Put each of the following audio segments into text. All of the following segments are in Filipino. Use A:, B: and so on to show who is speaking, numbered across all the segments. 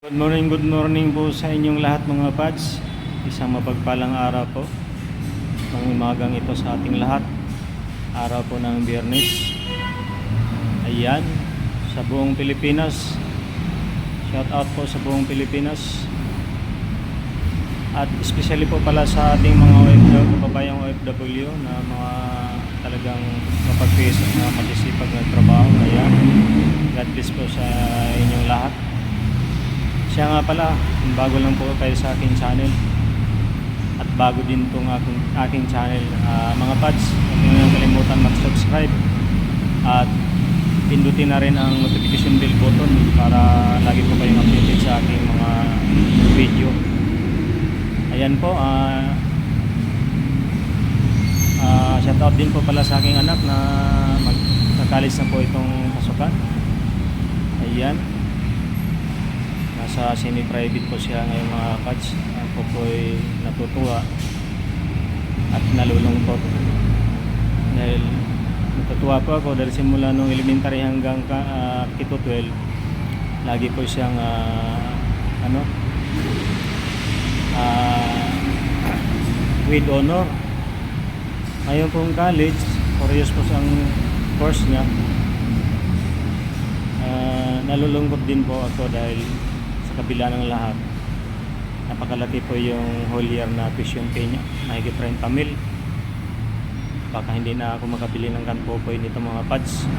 A: Good morning po sa inyong lahat mga pads. Isang mapagpalang araw po. Ng umagang ito sa ating lahat. Araw po ng Biyernes. Ayan, sa buong Pilipinas. Shout out po sa buong Pilipinas. At especially po pala sa ating mga kababayang OFW na mga talagang mapagpisok na magsisipag na trabaho. Ayan, God bless po sa inyong lahat. Siya nga pala, bago lang po kayo sa aking channel at bago din itong aking channel, mga pads, huwag nyo nang kalimutan mag-subscribe at pindutin na rin ang notification bell button para lagi po kayong updated sa aking mga video. Ayan po, shoutout din po pala sa aking anak na magkakalis na po itong pasukan. Ayan, sa semi-private po siya ngayon mga pads. Ako po ay natutuwa at nalulungkot dahil natutuwa po ako dahil simula nung elementary hanggang K-12 lagi po siyang with honor. Ngayon pong college, 4 years po ang course niya. Nalulungkot din po ako dahil sa kabila ng lahat, napakalaki po yung whole year na tuition pay niya, mahigit 30 mil. Baka hindi na ako makabili ng kanpopoy nito mga pads.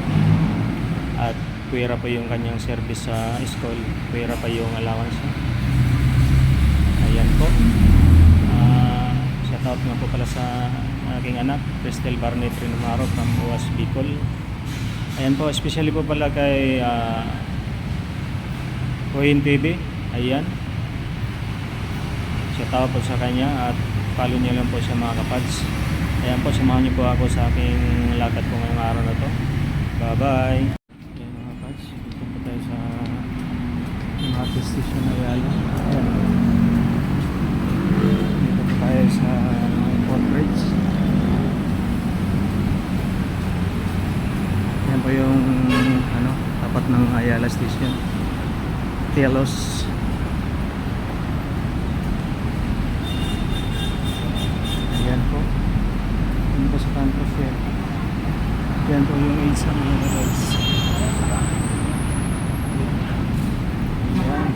A: At puwera pa yung kanyang service sa school, puwera pa yung allowance niya. Ayan po, shoutout nga po pala sa aking anak Cristel Barnett Renumaro from UAS Bicol. Ayan po, especially po pala kay Coin TV. Ayan, shoutout po sa kanya at follow niyo lang po siya mga kapads. Ayan po, samahan niyo po ako sa aking lakad po ngayong araw na to. Bye bye. Ayan mga kapads, dito po tayo sa MRT Station Ayala. Ayan, dito po tayo sa Port Bridge. Ayan po yung tapat ng Ayala Station, Telos. Ayan po, ayan po sa campus yan. Ayan po yung isa mga guys. Ayan,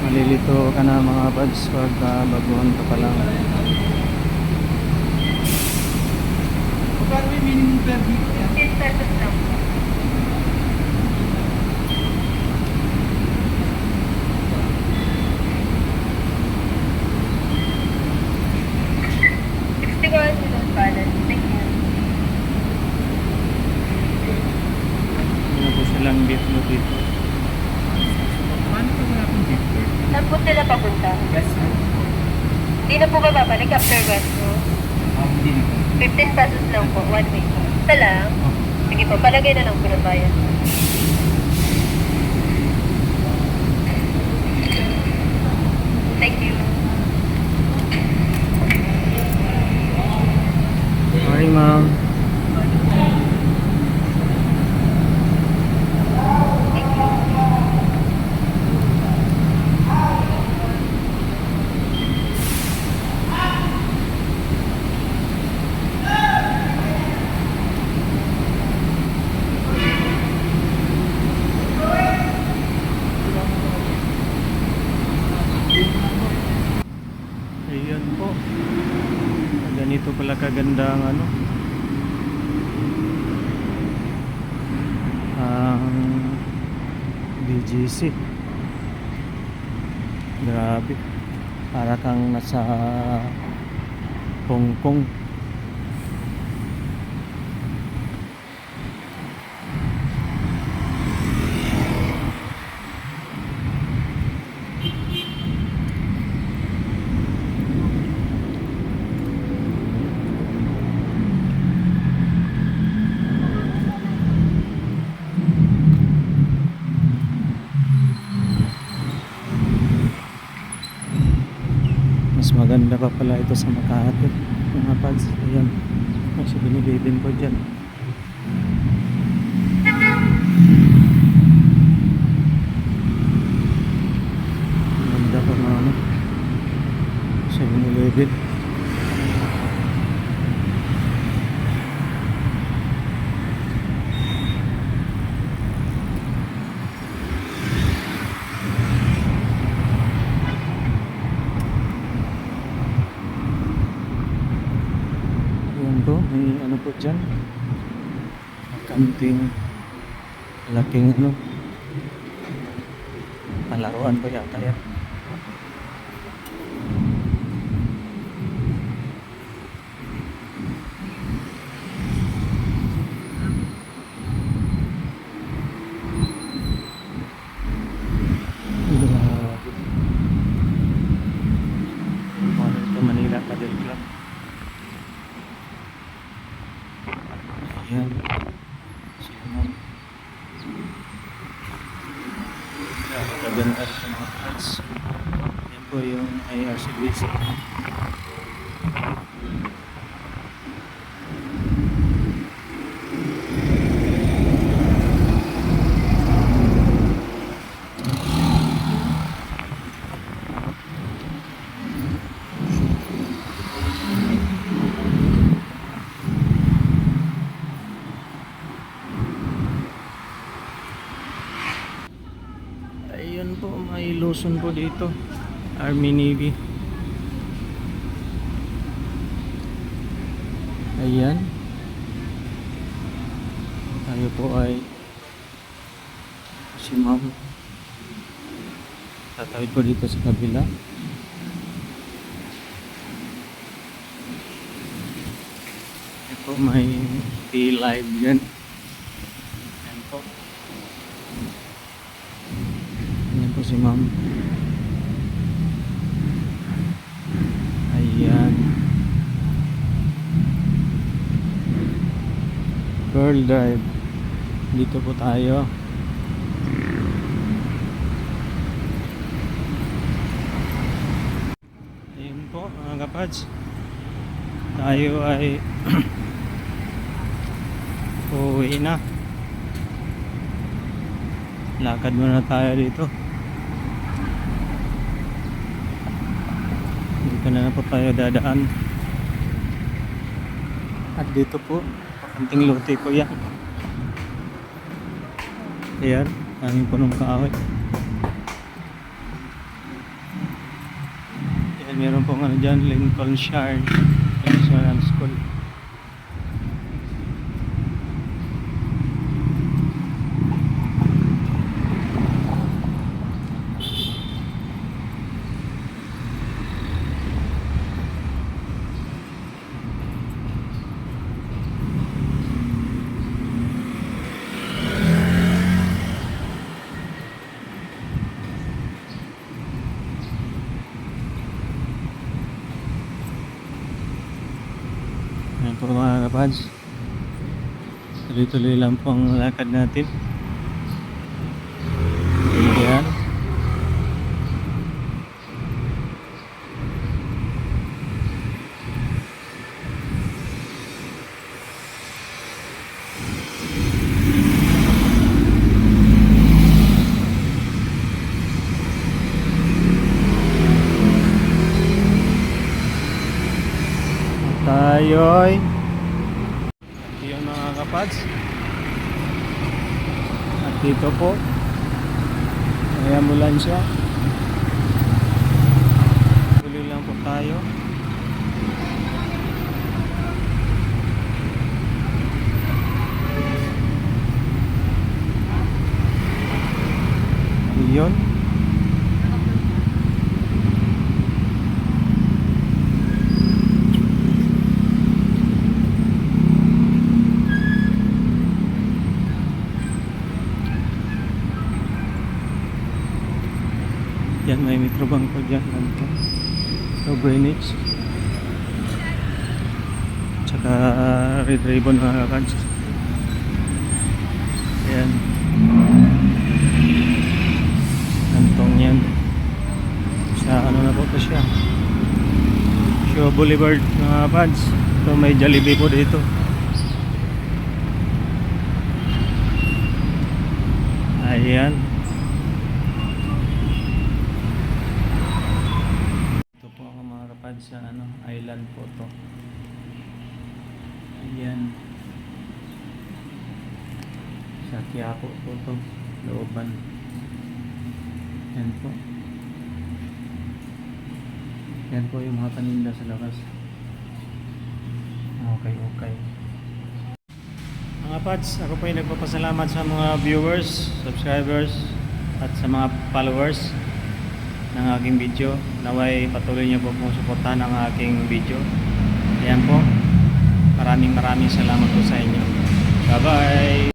A: malilito ka na mga buds pag baguhan ka pa lang.
B: Minimum per week yan. 10 pesos lang po. $60 without balance. Thank you.
A: Ano po silang bitlo dito?
B: Paano po wala pong dito?
C: Saan po sila papunta?
B: Yes, sir.
C: Hindi na po ba babalik after Westro?
B: Hindi na po.
C: 15 pesos lang po, 1 way. Isa lang? Sige po, palagay na lang po ng bayan. Thank you.
A: Morning ma'am.
C: Thank you.
A: Ayan po, ganito pala kaganda ang BGC. Grabe, para kang nasa Hong Kong. Mas maganda pa pala ito sa Makati mga pads. Ayan. May 7-Eleven po dyan. Ganda pa mga ano. 7-Eleven. Ayan po, may ano po dyan. Kanting laking ano. Palaruan po yata yan. Grabe. Ito Manila Padel Club. Ayan. Sinan. Kaganda sa mga fans. Yan po yung IRCBC. Ayun po, may Luzon po dito. Army Navy. Ayan. Tayo po ay si ma'am. Tatawid po dito sa kabila. Ayan po, may T-Live yan. Ayan po. Ayan po si ma'am. Ayan. Pearl Drive. Dito po tayo. Ayan po mga kapads. Tayo ay uuwi na. Lakad muna tayo dito. Dito na po tayo dadaan. At dito po, pakanting lote po yan. Ayan, aming punong kaaway. Ayan, meron pong ano dyan, Lincolnshire National School. Ayan po mga kapads. Tuloy-tuloy lang po ang lakad natin. Ayan. Tayo'y yun mga kapads. At dito po may ambulansya. Tuloy lang po tayo. Yun. Yan, may Metrobank po dyan. So, Greenwich. Tsaka Red Ribbon mga kapads. Ayan. Kantong yan. Sa ano na po ito siya. Shaw Boulevard mga kapads. So, may Jollibee po dito. Ayan. Ito po ang mga kapad sa island po to. Ayan. Sa Quiapo po to. Looban. Yan po. Yan po yung mga paninda sa labas. Okay. Mga pads, ako po ay nagpapasalamat sa mga viewers, subscribers, at sa mga followers ng aking video. Naway patuloy niyo po pong suportahan ang aking video. Ayan po. Maraming salamat po sa inyo. Bye bye!